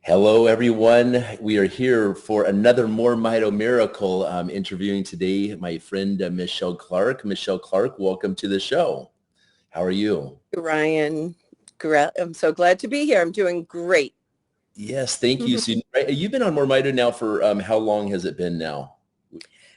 Hello, everyone. We are here for another MOREMITO miracle. Interviewing today my friend Michelle Clark. Michelle Clark, welcome to the show. How are you? Ryan, I'm so glad to be here. I'm doing great. Yes, thank you. So you've been on MOREMITO now for how long has it been now?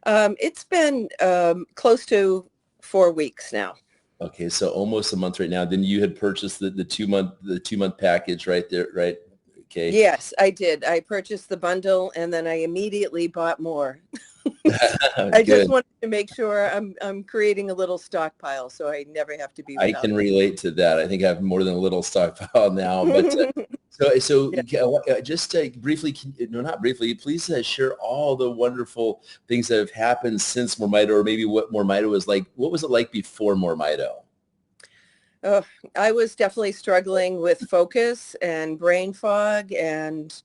It's been close to 4 weeks now. Okay, so almost a month right now. Then you had purchased the 2 month package right there, right? Okay. Yes, I did. I purchased the bundle and then I immediately bought more. I just wanted to make sure I'm creating a little stockpile so I never have to be without. I can relate to that. I think I have more than a little stockpile now. But just briefly, not briefly, please share all the wonderful things that have happened since MOREMITO, or maybe what MOREMITO was like. What was it like before MOREMITO? Oh, I was definitely struggling with focus and brain fog and,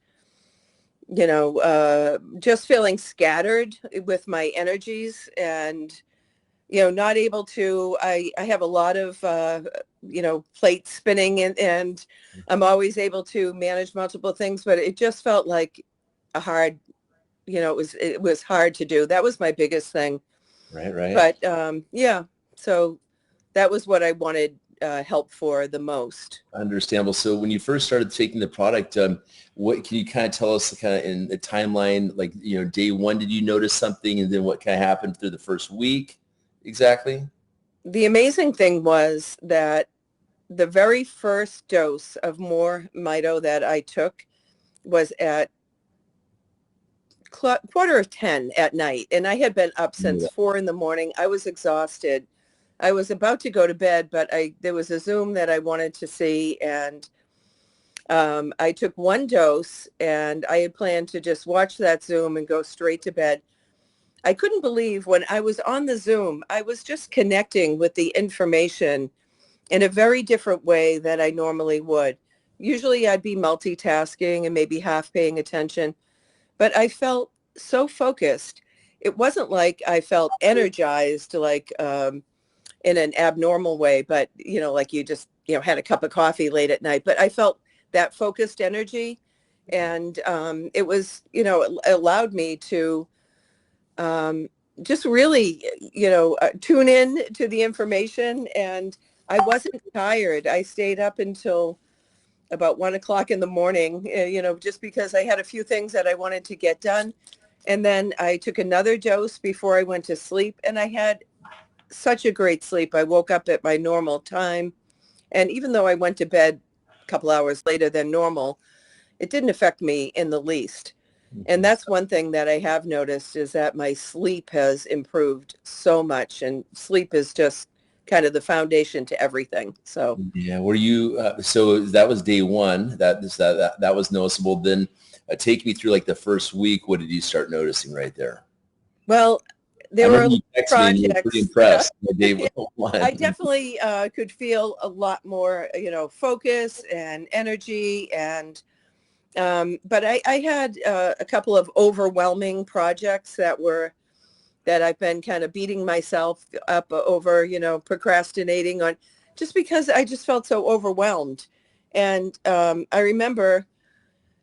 just feeling scattered with my energies and, not able to, I have a lot of, plates spinning and I'm always able to manage multiple things, but it just felt like a hard, it was hard to do. That was my biggest thing. Right. But yeah, so that was what I wanted help for the most. Understandable. So when you first started taking the product, what can you kind of tell us kind of in the timeline, like, day one, did you notice something, and then what kind of happened through the first week exactly? The amazing thing was that the very first dose of MOREMITO that I took was at 9:45 at night, and I had been up since 4 in the morning. I was exhausted. I was about to go to bed, but there was a Zoom that I wanted to see, and I took one dose, and I had planned to just watch that Zoom and go straight to bed. I couldn't believe when I was on the Zoom, I was just connecting with the information in a very different way than I normally would. Usually I'd be multitasking and maybe half paying attention, but I felt so focused. It wasn't like I felt energized, like in an abnormal way, but like you just had a cup of coffee late at night, but I felt that focused energy, and it was it allowed me to just really tune in to the information, and I wasn't tired. I stayed up until about 1 o'clock in the morning, just because I had a few things that I wanted to get done, and then I took another dose before I went to sleep, and I had such a great sleep. I woke up at my normal time. And even though I went to bed a couple hours later than normal, it didn't affect me in the least. And that's one thing that I have noticed, is that my sleep has improved so much. And sleep is just kind of the foundation to everything. So yeah, were you so that was day one, that was noticeable. Then take me through like the first week. What did you start noticing right there? Well, there were projects. You were pretty impressed. I definitely could feel a lot more, focus and energy, and but I had a couple of overwhelming projects that I've been kind of beating myself up over, procrastinating on, just because I just felt so overwhelmed. And I remember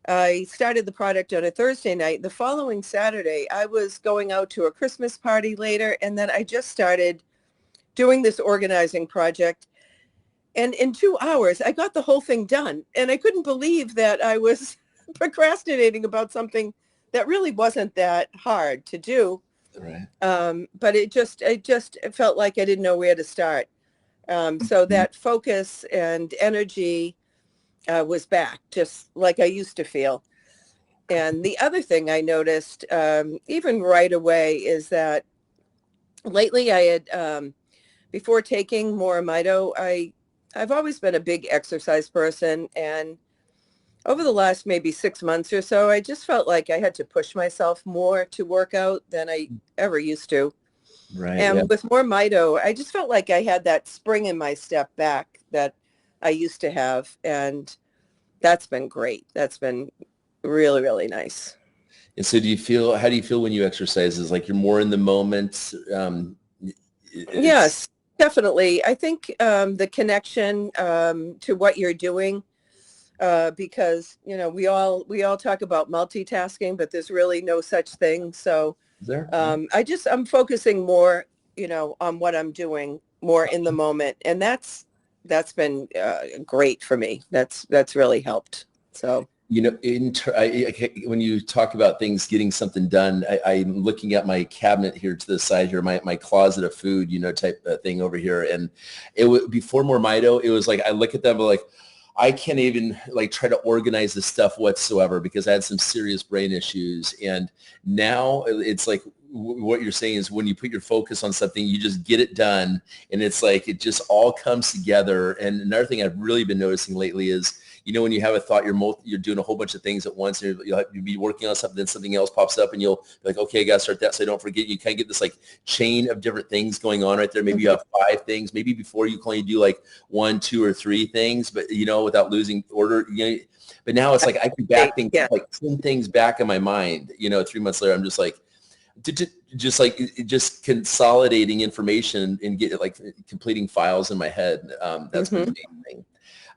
I started the product on a Thursday night. The following Saturday, I was going out to a Christmas party later, and then I just started doing this organizing project. And in 2 hours, I got the whole thing done. And I couldn't believe that I was procrastinating about something that really wasn't that hard to do. Right. But it felt like I didn't know where to start. So that focus and energy was back, just like I used to feel. And the other thing I noticed, even right away, is that lately I had, before taking MOREMITO, I've always been a big exercise person. And over the last maybe 6 months or so, I just felt like I had to push myself more to work out than I ever used to. Right. And with MOREMITO, I just felt like I had that spring in my step back that I used to have. And that's been great. That's been really, really nice. And so how do you feel when you exercise? Is like you're more in the moment? Yes, definitely. I think the connection to what you're doing because, you know, we all talk about multitasking, but there's really no such thing. So Is there? I'm focusing more, you know, on what I'm doing more in the moment. And that's great for me. That's really helped. So. You know, when you talk about things, getting something done, I'm looking at my cabinet here to the side here, my closet of food, you know, type of thing over here. And it was before MOREMITO, it was like, I look at them like, I can't even like try to organize this stuff whatsoever because I had some serious brain issues. And now it's like, what you're saying is when you put your focus on something, you just get it done. And it's like, it just all comes together. And another thing I've really been noticing lately is, you know, when you have a thought, you're doing a whole bunch of things at once, and you'll be working on something, then something else pops up, and you'll be like, okay, I got to start that so I don't forget. You kind of get this like chain of different things going on right there. Maybe you have 5 things. Maybe before you can only do like 1, 2, or 3 things, but you know, without losing order. You know, but now it's like I can back things like 10 things back in my mind. You know, 3 months later, I'm just like, just consolidating information and get like completing files in my head. That's been the main thing.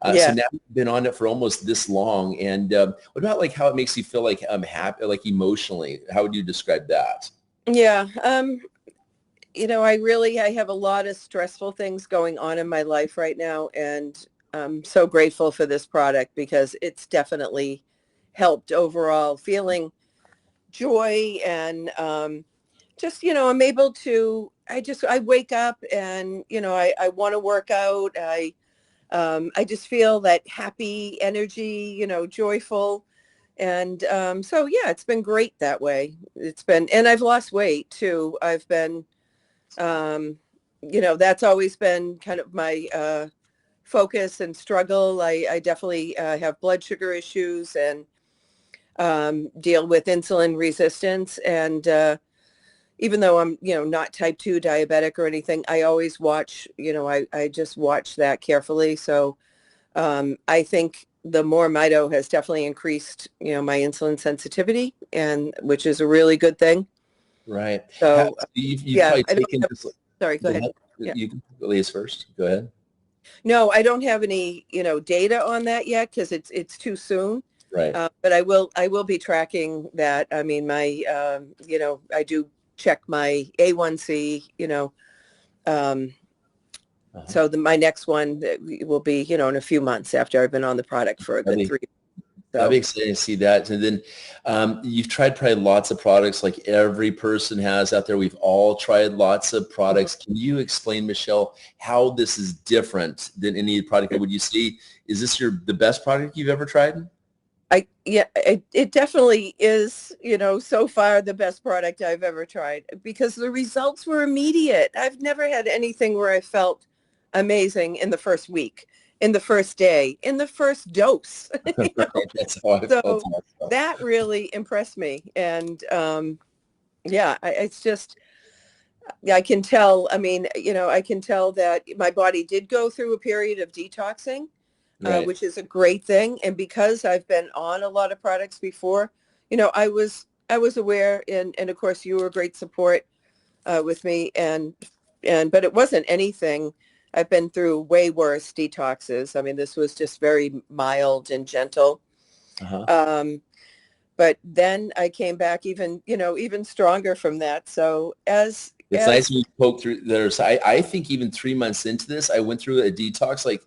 So now you've been on it for almost this long. And what about like how it makes you feel like happy, like emotionally? How would you describe that? Yeah. You know, I have a lot of stressful things going on in my life right now. And I'm so grateful for this product because it's definitely helped overall, feeling joy and just, you know, I'm able to, I wake up and, you know, I want to work out. I just feel that happy energy, you know, joyful. And so, yeah, it's been great that way. And I've lost weight too. I've been, you know, that's always been kind of my focus and struggle. I definitely have blood sugar issues and deal with insulin resistance. And even though I'm, you know, not type 2 diabetic or anything, I always watch, you know, I just watch that carefully. So I think the MOREMITO has definitely increased, you know, my insulin sensitivity, and which is a really good thing. Right. So You've probably taken this. Sorry, go ahead. Yeah. You can Elise first. Go ahead. No, I don't have any, you know, data on that yet because it's too soon. Right. But I will be tracking that. I mean, my, you know, I do check my A1C, you know, so my next one will be, you know, in a few months after I've been on the product for a good 3 months. So. That'd be exciting to see that. And then you've tried probably lots of products like every person has out there. We've all tried lots of products. Can you explain, Michelle, how this is different than any product? Would you see, is this the best product you've ever tried? It definitely is, you know, so far the best product I've ever tried because the results were immediate. I've never had anything where I felt amazing in the first week, in the first day, in the first dose. You know? That's how I felt. That really impressed me. And yeah, it's just, I can tell, I mean, you know, I can tell that my body did go through a period of detoxing. Right. Which is a great thing. And because I've been on a lot of products before, you know, I was aware, and of course you were great support with me, but it wasn't anything. I've been through way worse detoxes. I mean, this was just very mild and gentle. But then I came back even, you know, even stronger from that. So it's nice when you poke through there. So I think even 3 months into this, I went through a detox like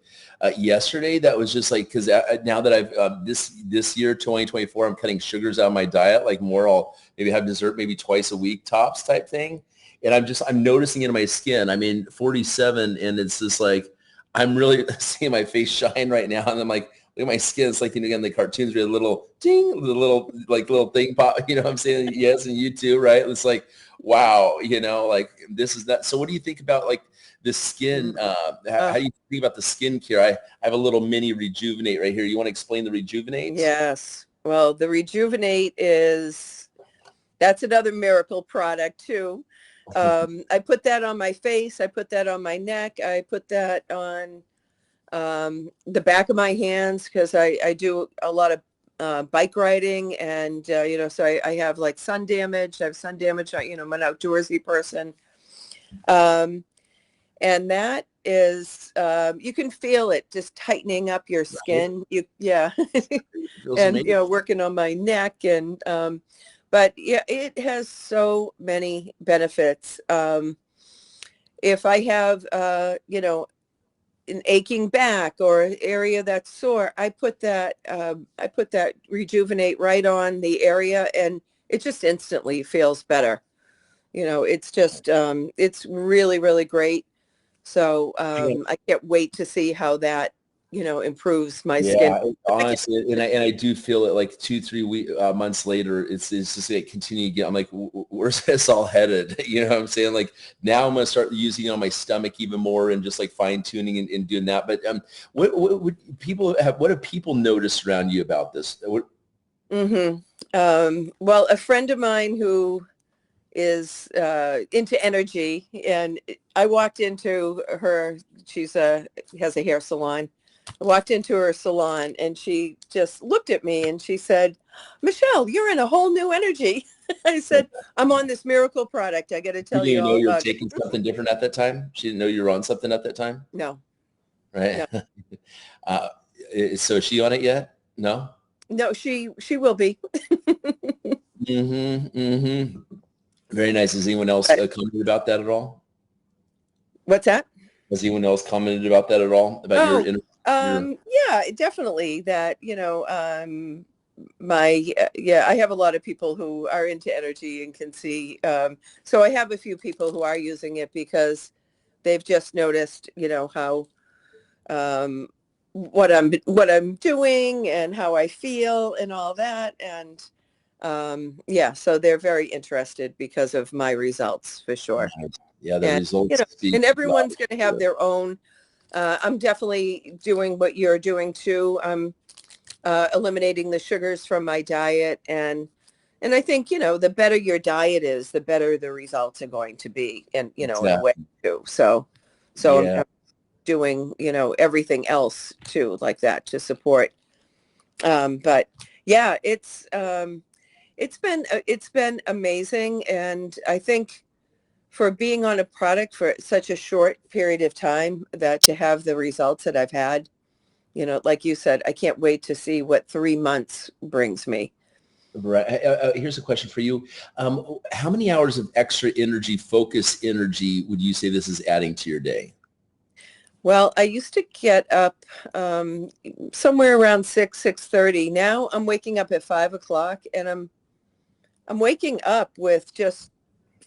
yesterday. That was just like, because now that I've this year, 2024, I'm cutting sugars out of my diet, like more. I'll maybe have dessert maybe twice a week tops type thing. And I'm noticing it in my skin. I mean, 47, and it's just like, I'm really seeing my face shine right now. And I'm like, look at my skin. It's like, you know, again, the cartoons where a little ding, the little thing pop, you know what I'm saying? Yes. And you too, right? It's like, wow, you know, like this is that. So what do you think about like the skin? How do you think about the skincare? I have a little mini Rejuvenate right here. You want to explain the Rejuvenate? Yes. Well, the Rejuvenate that's another miracle product too. I put that on my face. I put that on my neck. I put that on the back of my hands because I do a lot of bike riding, and you know, so I have like sun damage. I have sun damage. You know, I'm an outdoorsy person, and that is, you can feel it just tightening up your skin. Right? Yeah. Feels And, amazing. working on my neck and, but yeah, it has so many benefits. If I have, an aching back or an area that's sore, I put that rejuvenate right on the area, and it just instantly feels better. It's just, it's really, really great. So I can't wait to see how that, improves my skin. Yeah, honestly, and I do feel it like 2, 3 months later, it's just like continue to get. I'm like, where's this all headed? You know what I'm saying? Like now I'm gonna start using it on my stomach even more and just like fine tuning and doing that. But what would people have? What have people noticed around you about this? Well, a friend of mine who is into energy, and I walked into her. Has a hair salon. I walked into her salon, and she just looked at me and she said, "Michelle, you're in a whole new energy." I said, "I'm on this miracle product. I got to She tell didn't you even know all you were about it." taking something different at that time. She didn't know you were on something at that time, No, right? no, uh, so is she on it yet? No. no. She will be. Mm-hmm. Mm-hmm. Very nice. Has anyone else But commented about that at all? what's that? Has anyone else commented about that at all? About Oh, your yeah, definitely that, yeah, I have a lot of people who are into energy and can see, so I have a few people who are using it because they've just noticed, how, um, what I'm doing and how I feel and all that. And, yeah, so they're very interested because of my results for sure. yeah, the And, results speak and loud everyone's going to and have clear. their own. I'm definitely doing what you're doing too. I'm eliminating the sugars from my diet, and I think the better your diet is, the better the results are going to be, and in a way Exactly. too. So I'm Yeah. doing everything else too, like that, to support. But yeah, it's been amazing, and I think for being on a product for such a short period of time, that to have the results that I've had, like you said, I can't wait to see what 3 months brings me. Right. Here's a question for you. How many hours of extra energy, focus energy, would you say this is adding to your day? Well, I used to get up somewhere around 6:30. Now I'm waking up at 5 o'clock, and I'm waking up with just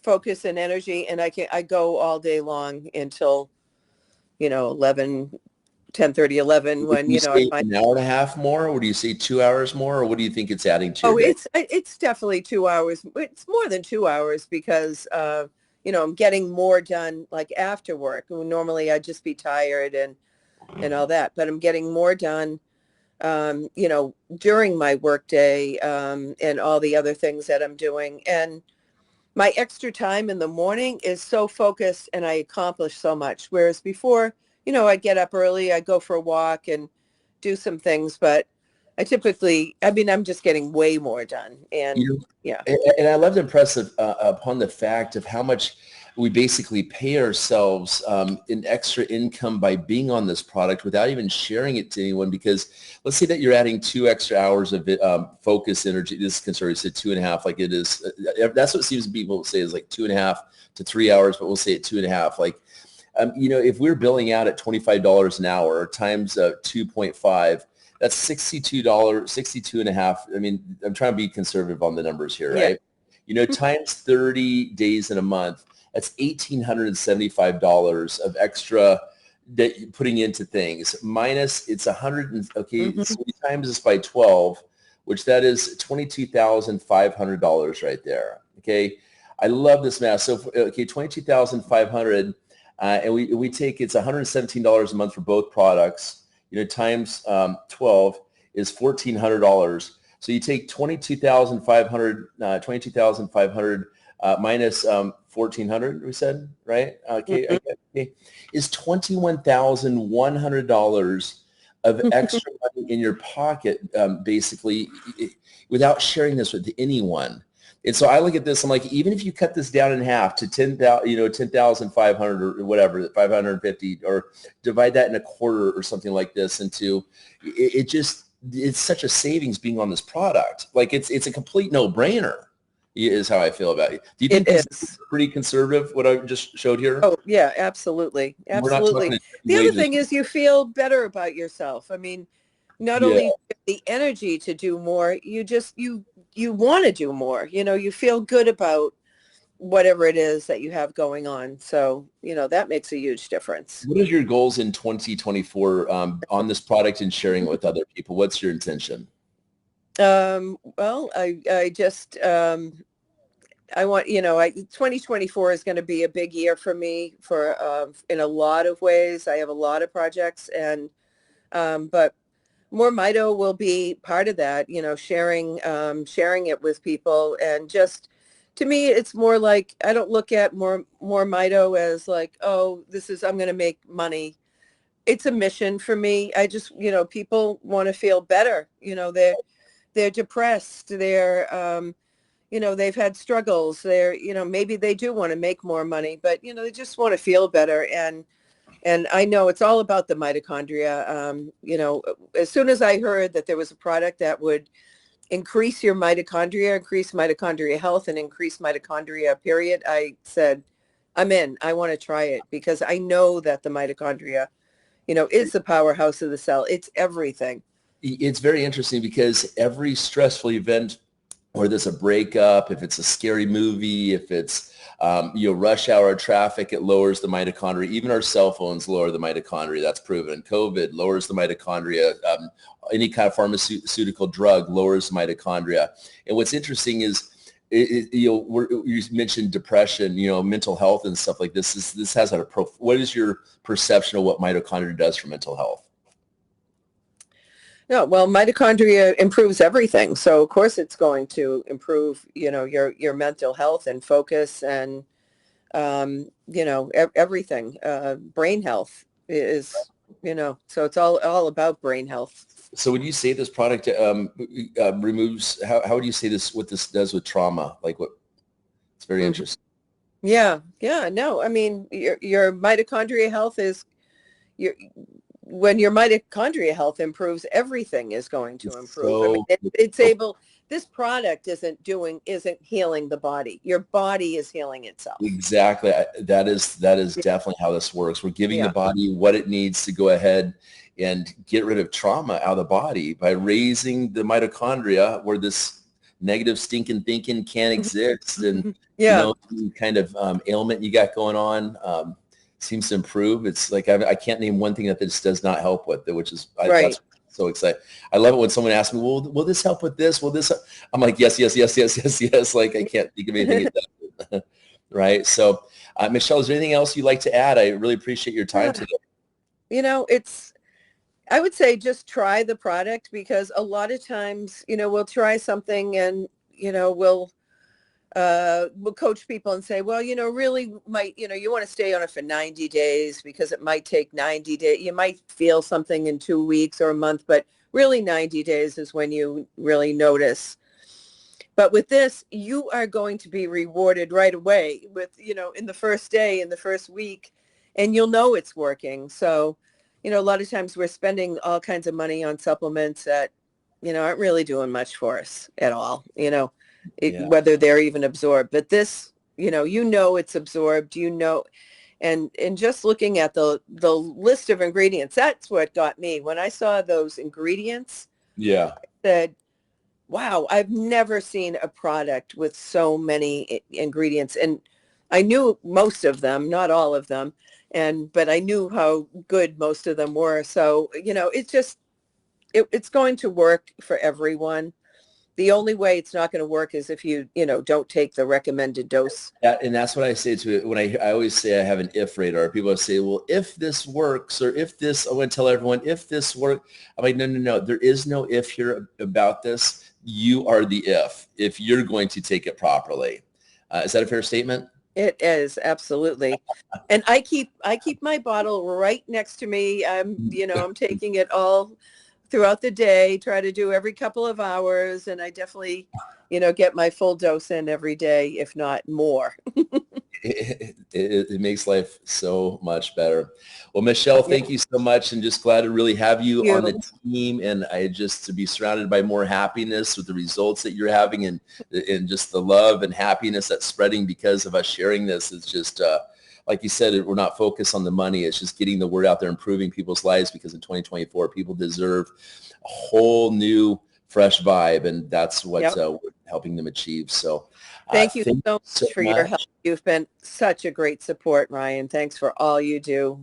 focus and energy, and I go all day long until 11, 10:30, 11, Would when you I say find. an hour and a half more, or would you say 2 hours more, or what do you think it's adding to your Oh, day? it's definitely 2 hours. It's more than 2 hours because I'm getting more done like after work. Normally I'd just be tired and all that, but I'm getting more done during my workday, and all the other things that I'm doing. And my extra time in the morning is so focused, and I accomplish so much. Whereas before, I get up early, I go for a walk and do some things, but I'm just getting way more done. And You know, yeah. and I love to impress upon the fact of how much we basically pay ourselves in extra income by being on this product without even sharing it to anyone. Because let's say that you're adding 2 extra hours of focus energy. This is considered, said 2.5, like it is. That's what seems to people say is like 2.5 to 3 hours, but we'll say it 2.5. Like, if we're billing out at $25 an hour times 2.5, that's $62, 62 and a half. I mean, I'm trying to be conservative on the numbers here, Yeah. right? Times 30 days in a month, that's $1,875 of extra that you're putting into things. Minus it's 100, okay, Mhm. so we times this by 12, which that is $22,500 right there. Okay. I love this math. So, okay, 22,500, and we take, it's $117 a month for both products. Times 12 is $1,400. So you take 22,500 minus 1,400, we said, right? Okay, Mhm. okay, is $21,100 of extra money in your pocket, basically, without sharing this with anyone. And so I look at this, I'm like, even if you cut this down in half to 10,000, 10,500 or whatever, 550, or divide that in a quarter or something like this into, it's such a savings being on this product. Like it's a complete no-brainer is how I feel about it. Do you think It this is. is pretty conservative, what I just showed here? Oh, yeah, absolutely. We're not Absolutely. talking The other wages. thing is you feel better about yourself. I mean, not Yeah. only the energy to do more, you want to do more. You feel good about whatever it is that you have going on. So, that makes a huge difference. What is your goals in 2024 on this product and sharing it with other people? What's your intention? Well, I just, I want, 2024 is going to be a big year for me in a lot of ways. I have a lot of projects but MOREMITO will be part of that, sharing it with people. And just, to me, it's more like, I don't look at MOREMITO as like, oh, I'm going to make money. It's a mission for me. I just, people want to feel better. They're depressed. They've had struggles. Maybe they do want to make more money, but, they just want to feel better. And I know it's all about the mitochondria. As soon as I heard that there was a product that would increase your mitochondria, increase mitochondria health, and increase mitochondria, period, I said, I'm in. I want to try it because I know that the mitochondria, is the powerhouse of the cell. It's everything. It's very interesting because every stressful event, whether it's a breakup, if it's a scary movie, if it's rush hour traffic, it lowers the mitochondria. Even our cell phones lower the mitochondria. That's proven. COVID lowers the mitochondria. Any kind of pharmaceutical drug lowers the mitochondria. And what's interesting is, you mentioned depression, mental health and stuff like this. This has what is your perception of what mitochondria does for mental health? No, well, mitochondria improves everything. So of course it's going to improve, your mental health and focus and, everything. Brain health is, so it's all about brain health. So would you say this product removes, how would you say what this does with trauma? Like it's very interesting. Yeah. Yeah. No, I mean, your mitochondria health is when your mitochondria health improves, everything is going to improve. This product isn't healing the body. Your body is healing itself. Exactly. That is definitely how this works. We're giving the body what it needs to go ahead and get rid of trauma out of the body by raising the mitochondria where this negative stinking thinking can't exist. And, kind of ailment you got going on, seems to improve. It's like I can't name one thing that this does not help with, which is that's so exciting. I love it when someone asks me, "Well, will this help with this? Will this?" I'm like, "Yes, yes, yes, yes, yes, yes." Like I can't think of anything it does. Right. So, Michelle, is there anything else you'd like to add? I really appreciate your time today. I would say just try the product because a lot of times, we'll try something and we'll coach people and say, well, really might, you want to stay on it for 90 days because it might take 90 days. You might feel something in 2 weeks or a month, but really 90 days is when you really notice. But with this, you are going to be rewarded right away with, in the first day, in the first week, and you'll know it's working. So, a lot of times we're spending all kinds of money on supplements that, aren't really doing much for us at all, whether they're even absorbed. But this, it's absorbed, and just looking at the list of ingredients, that's what got me. When I saw those ingredients, I said, wow, I've never seen a product with so many ingredients. And I knew most of them, not all of them, but I knew how good most of them were. So, it's going to work for everyone. The only way it's not going to work is if you don't take the recommended dose. And that's what I say to it when I always say I have an if radar. People say, well, if this works, or if this, I want to tell everyone, if this works. I'm like, no. There is no if here about this. You are the if you're going to take it properly. Is that a fair statement? It is, absolutely. And I keep my bottle right next to me. I'm taking it all throughout the day, try to do every couple of hours, and I definitely, get my full dose in every day, if not more. It makes life so much better. Well, Michelle, thank you so much, and just glad to really have you on the team, and I just to be surrounded by more happiness with the results that you're having, and just the love and happiness that's spreading because of us sharing this. It's just like you said, we're not focused on the money. It's just getting the word out there, improving people's lives, because in 2024, people deserve a whole new, fresh vibe, and that's what we're helping them achieve. So thank you so much for your help. You've been such a great support, Ryan. Thanks for all you do.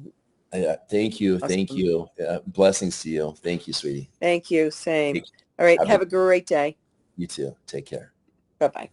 Thank you. Awesome. Thank you. Blessings to you. Thank you, sweetie. Thank you. Same. All right. Have a great day. You too. Take care. Bye-bye.